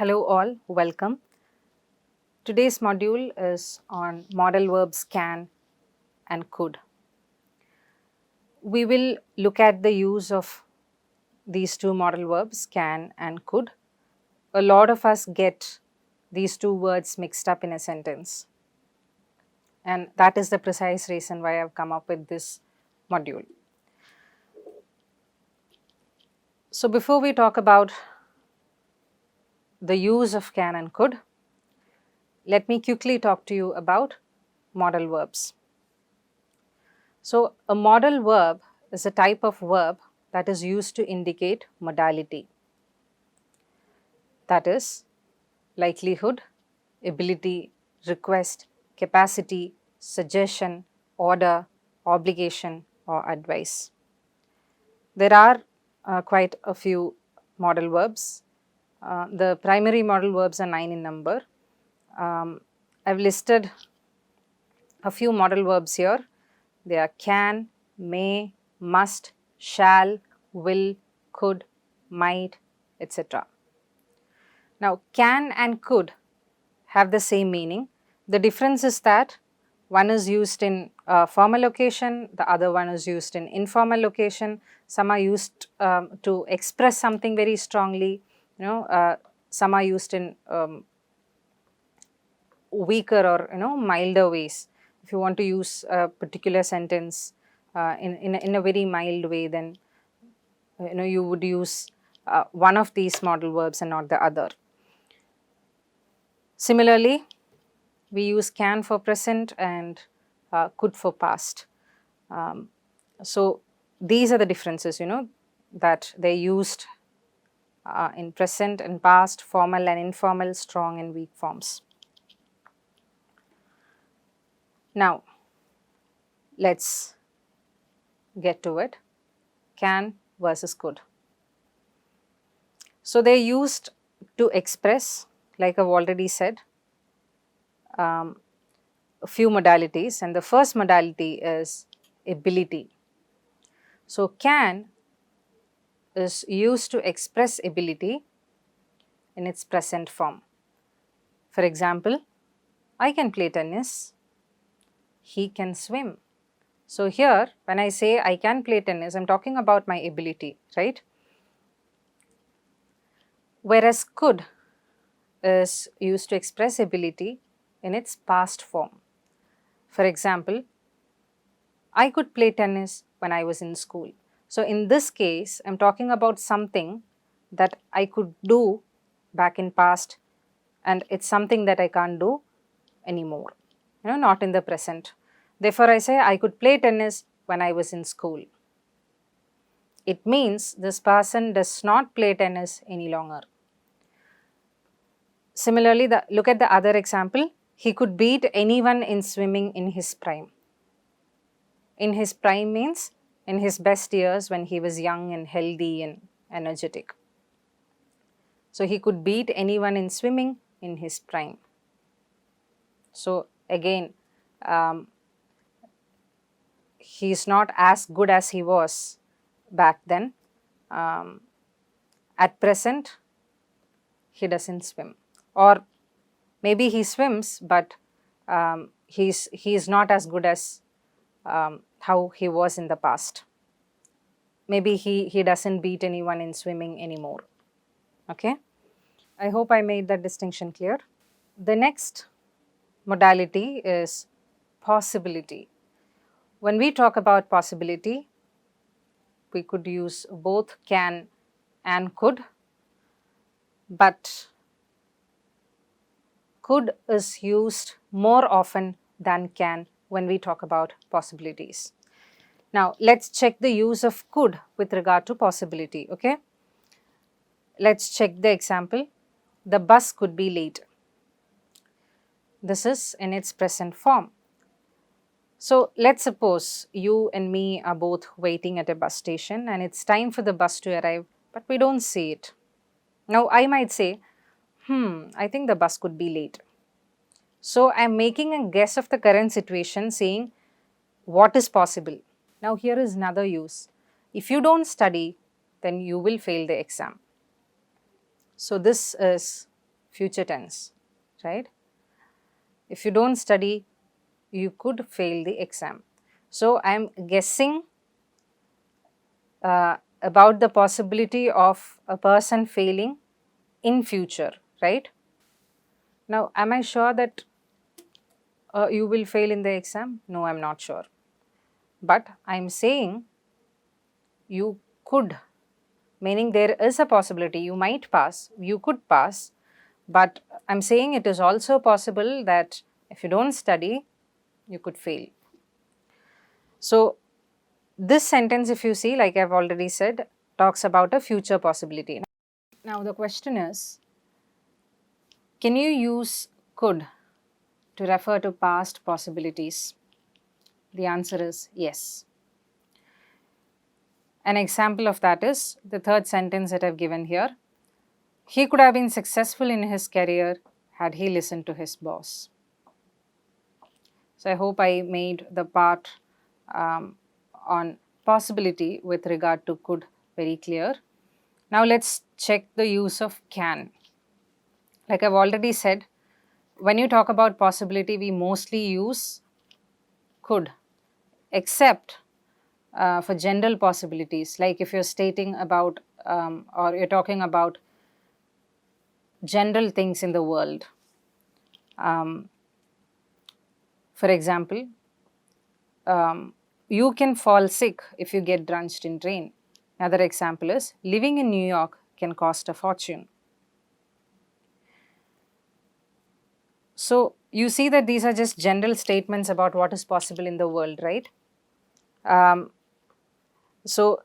Hello all, welcome. Today's module is on modal verbs can and could. We will look at the use of these two modal verbs can and could. A lot of us get these two words mixed up in a sentence, and that is the precise reason why I have come up with this module. So before we talk about the use of can and could, let me quickly talk to you about modal verbs. So a modal verb is a type of verb that is used to indicate modality. That is likelihood, ability, request, capacity, suggestion, order, obligation or advice. There are quite a few modal verbs. The primary modal verbs are 9 in number. I've listed a few modal verbs here. They are can, may, must, shall, will, could, might, etc. Now, can and could have the same meaning. The difference is that one is used in formal occasion, the other one is used in informal occasion. Some are used to express something very strongly, some are used in weaker or milder ways. If you want to use a particular sentence in a very mild way, then you would use one of these modal verbs and not the other. Similarly, we use can for present and could for past. So these are the differences, that they used in present and past, formal and informal, strong and weak forms. Now, let's get to it. Can versus could. So they are used to express, like I've already said, a few modalities, and the first modality is ability. So can is used to express ability in its present form. For example, I can play tennis, he can swim. So here when I say I can play tennis, I am talking about my ability, right? Whereas could is used to express ability in its past form. For example, I could play tennis when I was in school. So in this case, I am talking about something that I could do back in past, and it's something that I can't do anymore, not in the present. Therefore, I say I could play tennis when I was in school. It means this person does not play tennis any longer. Similarly, look at the other example. He could beat anyone in swimming in his prime. In his prime means in his best years when he was young and healthy and energetic. So he could beat anyone in swimming in his prime. So again, he is not as good as he was back then. At present, he doesn't swim, or maybe he swims, but he is not as good as how he was in the past. Maybe he doesn't beat anyone in swimming anymore. Okay, I hope I made that distinction clear. The next modality is possibility. When we talk about possibility, we could use both can and could, but could is used more often than can when we talk about possibilities. Now, let's check the use of could with regard to possibility, okay? Let's check the example. The bus could be late. This is in its present form. So, let's suppose you and me are both waiting at a bus station and it's time for the bus to arrive, but we don't see it. Now, I might say, I think the bus could be late. So, I am making a guess of the current situation, saying what is possible. Now, here is another use. If you don't study, then you will fail the exam. So, this is future tense, right? If you don't study, you could fail the exam. So, I am guessing about the possibility of a person failing in future, right? Now, am I sure that you will fail in the exam? No, I am not sure. But I am saying you could, meaning there is a possibility you might pass, you could pass, but I am saying it is also possible that if you don't study, you could fail. So, this sentence, if you see, like I have already said, talks about a future possibility. Now, the question is, can you use could to refer to past possibilities? The answer is yes. An example of that is the third sentence that I have given here. He could have been successful in his career had he listened to his boss. So, I hope I made the part on possibility with regard to could very clear. Now, let us check the use of can. Like I have already said, when you talk about possibility, we mostly use could, except for general possibilities, like if you are stating about or you are talking about general things in the world. For example, you can fall sick if you get drenched in rain. Another example is living in New York can cost a fortune. So, you see that these are just general statements about what is possible in the world, right? So,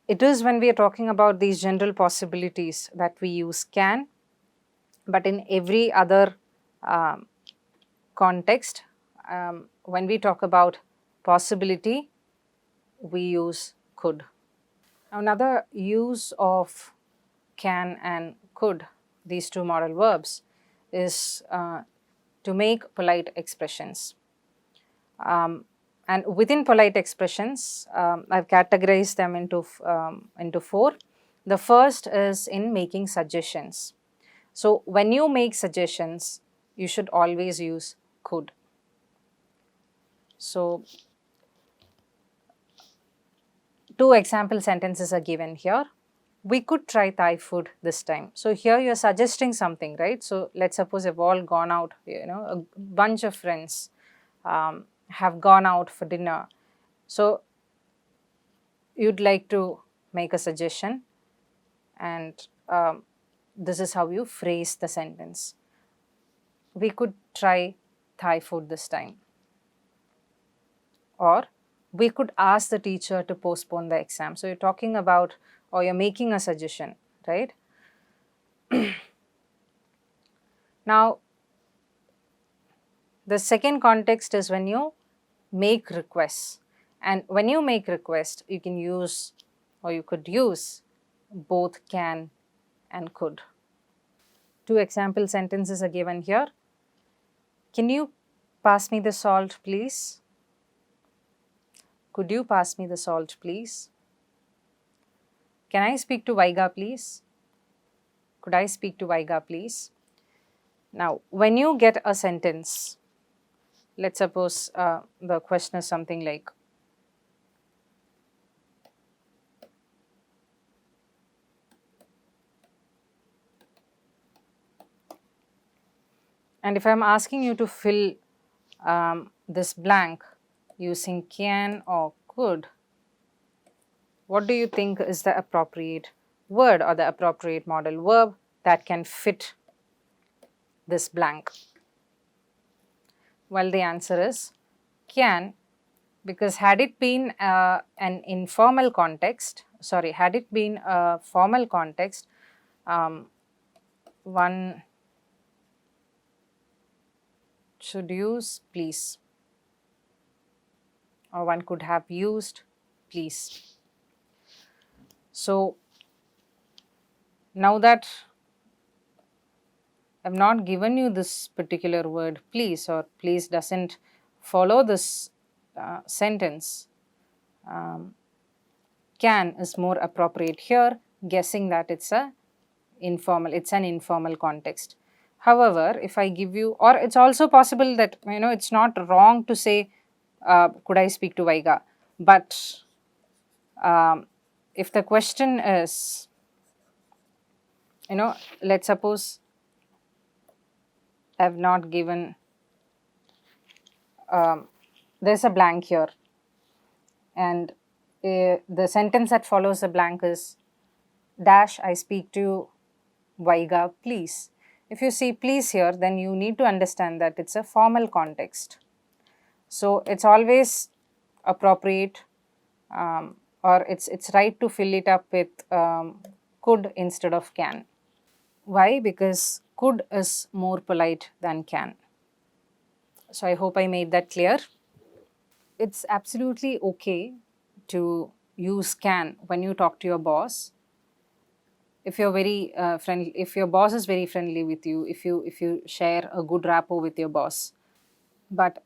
it is when we are talking about these general possibilities that we use can, but in every other context, when we talk about possibility, we use could. Now, another use of can and could, these two modal verbs, is to make polite expressions. And within polite expressions, I have categorized them into four. The first is in making suggestions. So, when you make suggestions, you should always use could. So, two example sentences are given here. We could try Thai food this time. So, here you are suggesting something, right? So, let us suppose you have all gone out, a bunch of friends have gone out for dinner. So, you would like to make a suggestion, and this is how you phrase the sentence. We could try Thai food this time. Or we could ask the teacher to postpone the exam. So, you are talking about or you are making a suggestion, right? Now, the second context is when you make requests, and when you make requests, you can use or you could use both can and could. Two example sentences are given here. Can you pass me the salt, please? Could you pass me the salt, please? Can I speak to Vaiga, please? Could I speak to Vaiga, please? Now, when you get a sentence, let's suppose the question is something like, and if I am asking you to fill this blank using can or could, what do you think is the appropriate word or the appropriate modal verb that can fit this blank? Well, the answer is can, because had it been an informal context, had it been a formal context, one should use please, or one could have used please. So, now that I have not given you this particular word please, or please does not follow this sentence, can is more appropriate here, guessing that it is a informal, it's an informal context. However, if I give you, or it's also possible that, it's not wrong to say, could I speak to Vaiga? But if the question is, let's suppose I've not given, there's a blank here, and the sentence that follows the blank is, dash, I speak to Vaiga, please. If you see please here, then you need to understand that it's a formal context. So it's always appropriate, or it's right to fill it up with could instead of can. Why? Because could is more polite than can. So I hope I made that clear. It's absolutely okay to use can when you talk to your boss. If you're very friendly, if your boss is very friendly with you, if you share a good rapport with your boss. But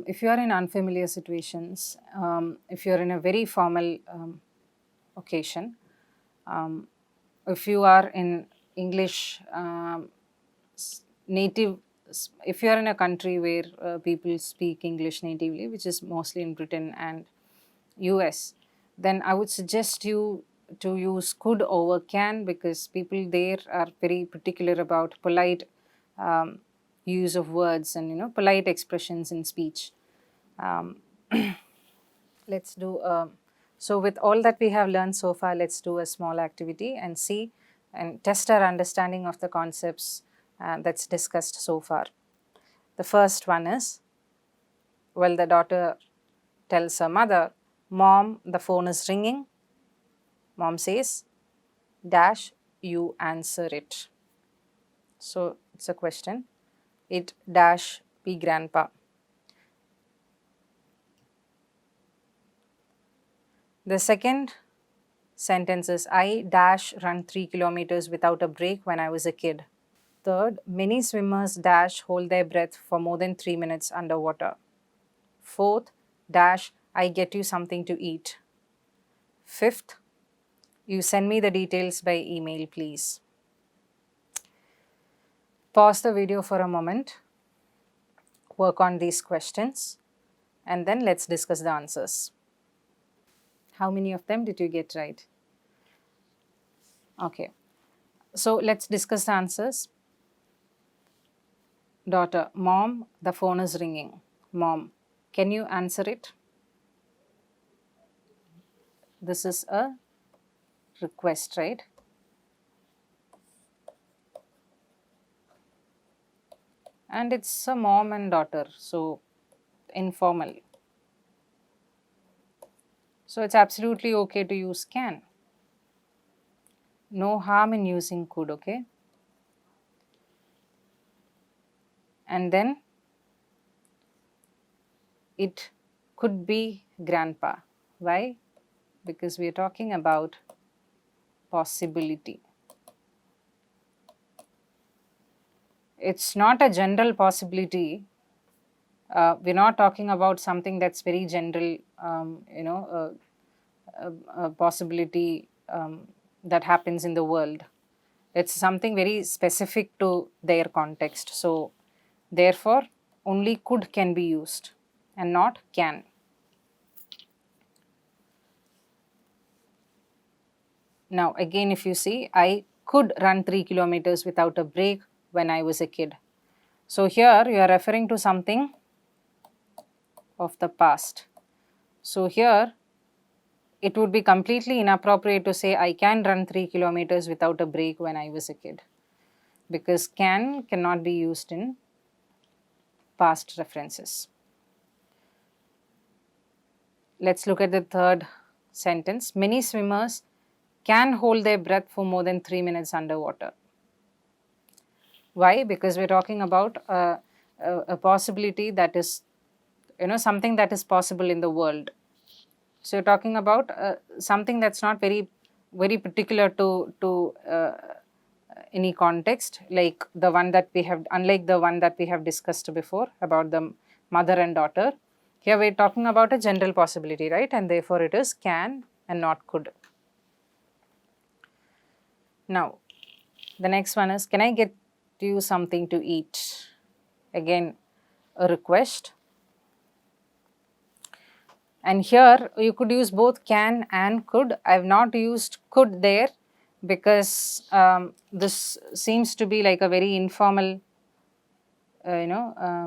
if you are in unfamiliar situations, if you're in a very formal occasion, if you are in English native, if you are in a country where people speak English natively, which is mostly in Britain and US, then I would suggest you to use could over can, because people there are very particular about polite use of words and polite expressions in speech. Let's do so with all that we have learned so far, let's do a small activity and see and test our understanding of the concepts that's discussed so far. The first one is, well, the daughter tells her mother, Mom, the phone is ringing. Mom says, dash, you answer it. So it's a question. It dash be grandpa. The second sentence is, I dash run 3 kilometers without a break when I was a kid. Third, many swimmers dash hold their breath for more than 3 minutes underwater. Fourth, dash, I get you something to eat. Fifth, you send me the details by email, please. Pause the video for a moment, work on these questions, and then let's discuss the answers. How many of them did you get right? Okay, so let's discuss the answers. Daughter, Mom, the phone is ringing. Mom, can you answer it? This is a request, right? And it's a mom and daughter, so informal. So it's absolutely okay to use can. No harm in using could, okay? And then it could be grandpa. Why? Because we are talking about possibility. It's not a general possibility. We're not talking about something that's very general, a possibility that happens in the world. It's something very specific to their context. So, therefore, only could can be used and not can. Now, again, if you see, I could run 3 kilometers without a break when I was a kid. So, here you are referring to something of the past. So, here it would be completely inappropriate to say I can run 3 kilometers without a break when I was a kid, because cannot be used in past references. Let's look at the third sentence. Many swimmers can hold their breath for more than 3 minutes underwater. Why? Because we're talking about a possibility that is, something that is possible in the world. So you're talking about something that's not very particular to any context, like the one that we have, unlike the one that we have discussed before about the mother and daughter. Here we're talking about a general possibility, right? And therefore it is can and not could. Now, The next one is, can I get you something to eat? Again, a request. And here you could use both can and could. I have not used could there because this seems to be like a very informal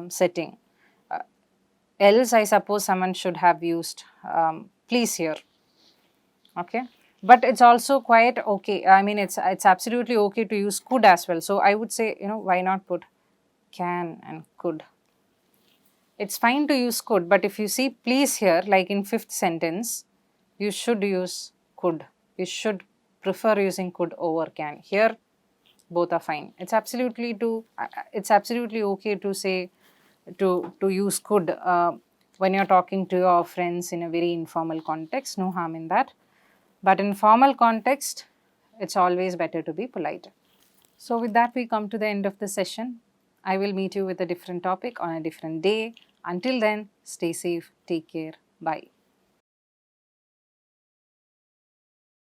setting. Else I suppose someone should have used please here. Okay, but it's also quite okay. I mean, it's absolutely okay to use could as well. So I would say, why not put can and could. It's fine to use could, but if you see please here, like in fifth sentence, you should use could. You should prefer using could over can. Here, both are fine. It's absolutely okay to say to use could when you're talking to your friends in a very informal context. No harm in that. But in formal context, it's always better to be polite. So with that, we come to the end of the session. I will meet you with a different topic on a different day. Until then, stay safe, take care, bye.